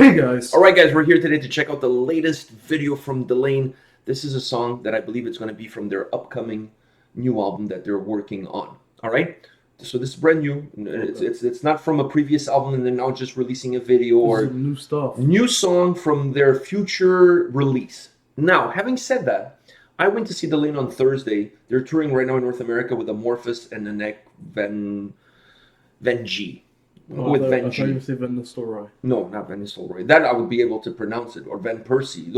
Hey guys! Alright guys, we're here today to check out the latest video from Delain. This is a song that I believe it's going to be from their upcoming new album that they're working on. Alright? So this is brand new. It's not from a previous album and they're now just releasing a video or new stuff. New song from their future release. Now, having said that, I went to see Delain on Thursday. They're touring right now in North America with Amorphous and the Venji. With Venji. I thought you would say Van Nistelrooy. No, not Van Nistelrooy. That I would be able to pronounce it. Or Van Persie.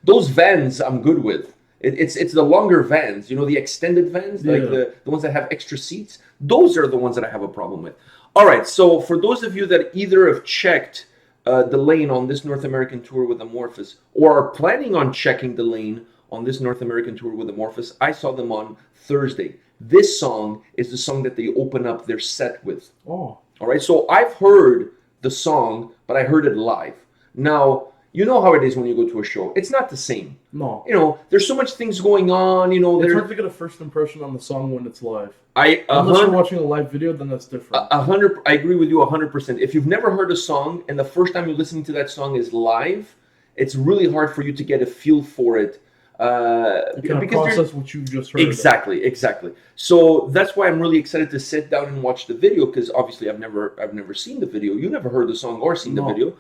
Those Vans I'm good with. It's the longer Vans. You know, the extended Vans? Yeah. Like the ones that have extra seats? Those are the ones that I have a problem with. Alright, so for those of you that either have checked Delain on this North American tour with Amorphous or are planning on checking Delain on this North American tour with Amorphous, I saw them on Thursday. This song is the song that they open up their set with. Oh. All right, so I've heard the song, but I heard it live. Now, you know how it is when you go to a show. It's not the same. No. You know, there's so much things going on. You know, it's hard to get a first impression on the song when it's live. Unless you're watching a live video, then that's different. I agree with you 100%. If you've never heard a song and the first time you're listening to that song is live, it's really hard for you to get a feel for it. Because process what you just heard. Exactly. So that's why I'm really excited to sit down and watch the video, because obviously I've never seen the video. You never heard the song or seen the video,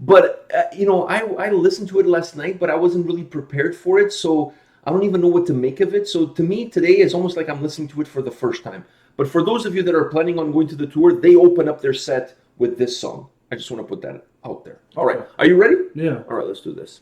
but you know, I listened to it last night, but I wasn't really prepared for it, so I don't even know what to make of it. So to me today is almost like I'm listening to it for the first time. But for those of you that are planning on going to the tour, they open up their set with this song. I just want to put that out there. All right, are you ready? Yeah. All right, let's do this.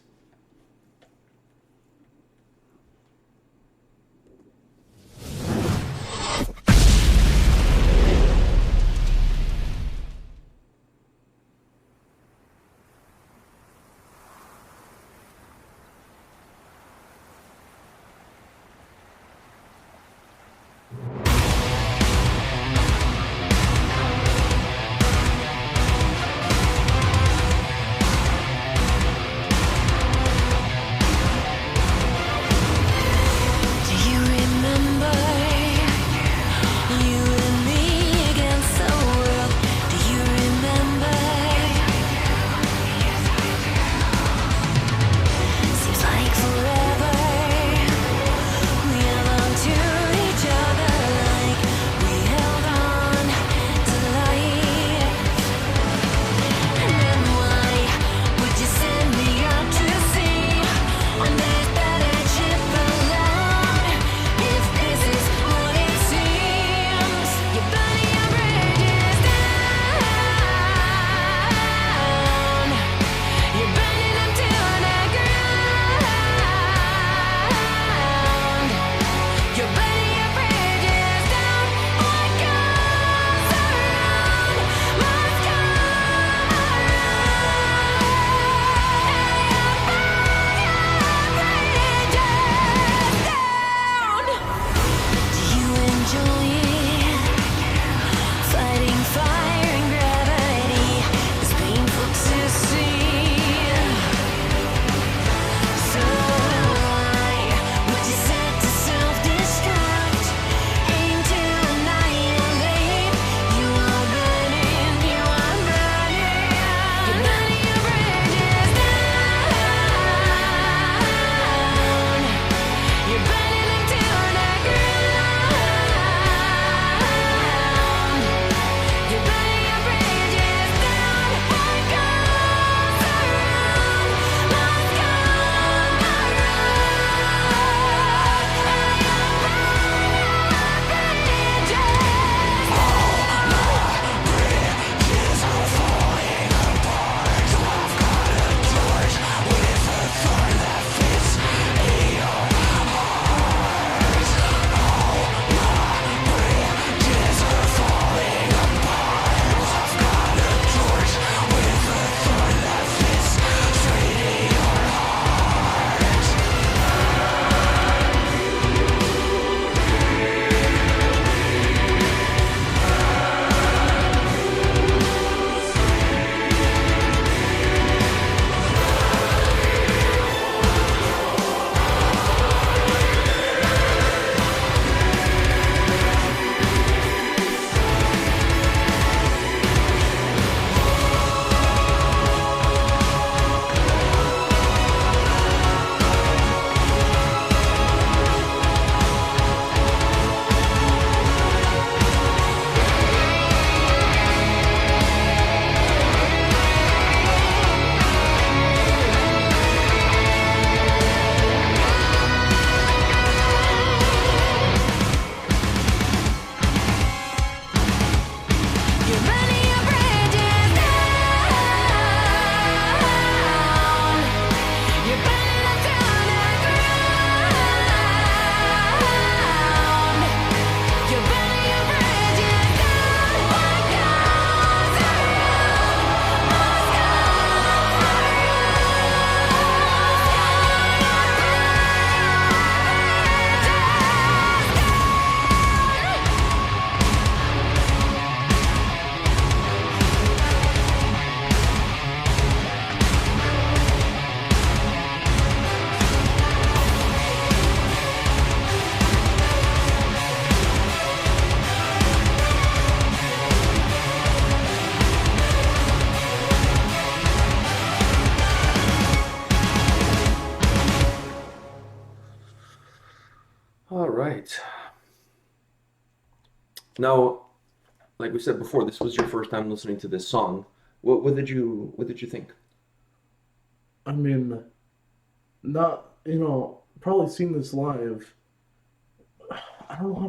right. Now, like we said before, this was your first time listening to this song. What did you think? I mean, not, probably seeing this live. I don't know how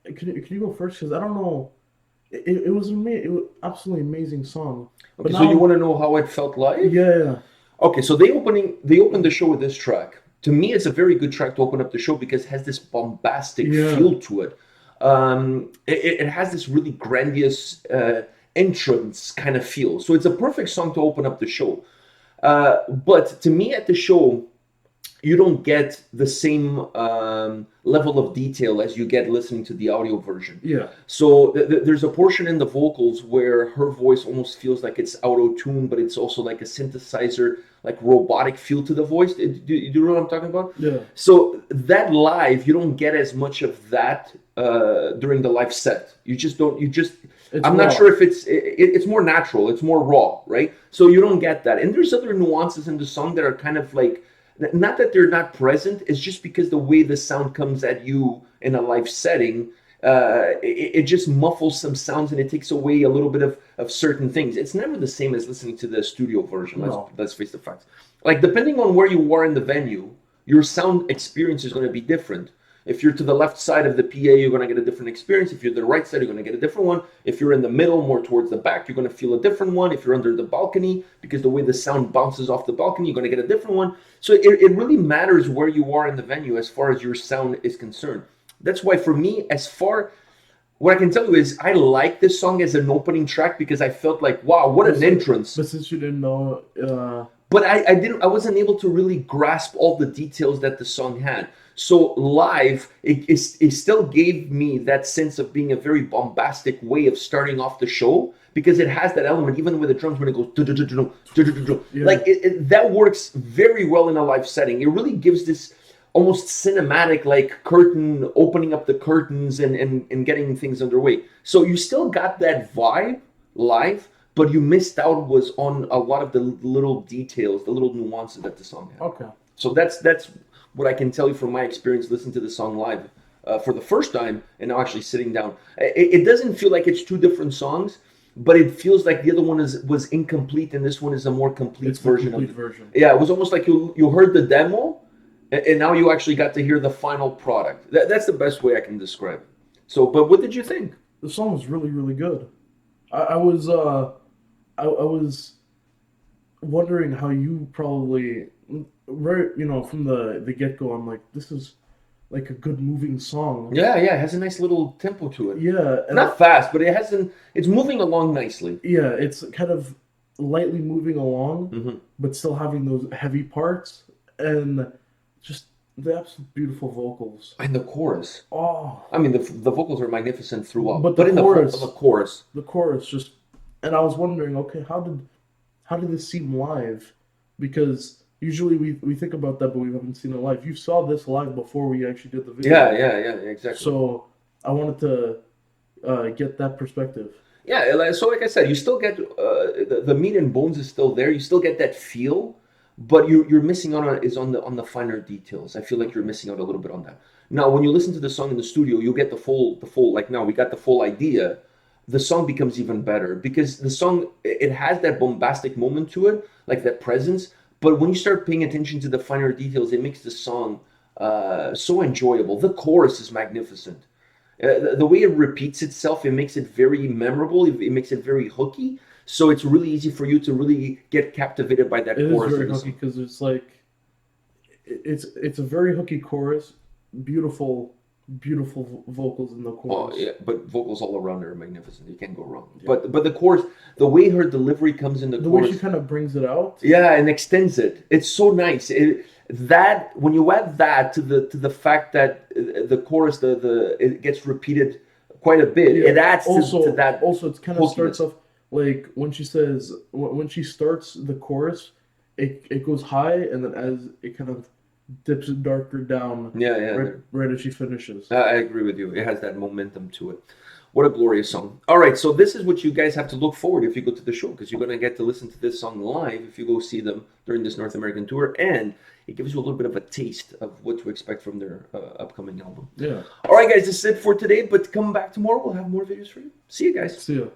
to. Can you go first? Because I don't know. It was absolutely amazing song. Okay, so you want to know how it felt live? Yeah. Okay, so they opened the show with this track. To me, it's a very good track to open up the show because it has this bombastic feel to it. It has this really grandiose entrance kind of feel. So it's a perfect song to open up the show. But to me, at the show, you don't get the same level of detail as you get listening to the audio version. Yeah. So there's a portion in the vocals where her voice almost feels like it's auto-tuned, but it's also like a synthesizer, like robotic feel to the voice. Do you know what I'm talking about? Yeah. So that live, you don't get as much of that during the live set. You just don't. I'm not sure if it's more natural. It's more raw, right? So you don't get that. And there's other nuances in the song that are kind of like. Not that they're not present, it's just because the way the sound comes at you in a live setting, it just muffles some sounds and it takes away a little bit of certain things. It's never the same as listening to the studio version, let's face the facts. Like, depending on where you are in the venue, your sound experience is going to be different. If you're to the left side of the PA, you're going to get a different experience. If you're to the right side, you're going to get a different one. If you're in the middle, more towards the back, you're going to feel a different one. If you're under the balcony, because the way the sound bounces off the balcony, you're going to get a different one. So it really matters where you are in the venue as far as your sound is concerned. That's why for me, what I can tell you is I like this song as an opening track because I felt like, wow, what an entrance. But since you didn't know... But I wasn't able to really grasp all the details that the song had. So live, it still gave me that sense of being a very bombastic way of starting off the show because it has that element, even with the drums when it goes like that works very well in a live setting. It really gives this almost cinematic like curtain, opening up the curtains and getting things underway. So you still got that vibe live, but you missed out was on a lot of the little details, the little nuances that the song had. Okay. So that's what I can tell you from my experience listening to the song live for the first time and now actually sitting down. It doesn't feel like it's two different songs, but it feels like the other one was incomplete and this one is a more complete version of it. Yeah, it was almost like you heard the demo and now you actually got to hear the final product. That's the best way I can describe it. So, but what did you think? The song was really, really good. I was wondering how you probably... from the get-go, I'm like, this is like a good moving song. Yeah, it has a nice little tempo to it. Yeah. Not fast, but it's moving along nicely. Yeah, it's kind of lightly moving along, but still having those heavy parts, and just the absolute beautiful vocals. And the chorus. Oh. I mean, the vocals are magnificent throughout. But in the chorus. The chorus just... And I was wondering, okay, how did this seem live? Because... Usually we think about that, but we haven't seen it live. You saw this live before we actually did the video. Yeah, exactly. So I wanted to get that perspective. Yeah, so like I said, you still get the meat and bones is still there. You still get that feel, but you're missing out on the finer details. I feel like you're missing out a little bit on that. Now, when you listen to the song in the studio, you get the full like now we got the full idea. The song becomes even better because the song it has that bombastic moment to it, like that presence. But when you start paying attention to the finer details, it makes the song so enjoyable. The chorus is magnificent. The way it repeats itself, it makes it very memorable. It makes it very hooky. So it's really easy for you to really get captivated by that chorus. It is very hooky because it's like, it's a very hooky chorus, beautiful vocals in the chorus. Oh yeah, but vocals all around are magnificent. You can't go wrong. Yeah. But the chorus, the way her delivery comes in the chorus, way she kind of brings it out. Yeah, and extends it. It's so nice. That when you add that to the fact that the chorus it gets repeated quite a bit, it adds to that. Also, it kind of starts off like when she says when she starts the chorus, it goes high and then as it kind of dips darker down. Yeah. Right as she finishes. I agree with you. It has that momentum to it. What a glorious song. All right, so this is what you guys have to look forward if you go to the show, because you're going to get to listen to this song live if you go see them during this North American tour, and it gives you a little bit of a taste of what to expect from their upcoming album. Yeah. All right, guys, this is it for today, but come back tomorrow. We'll have more videos for you. See you guys. See ya.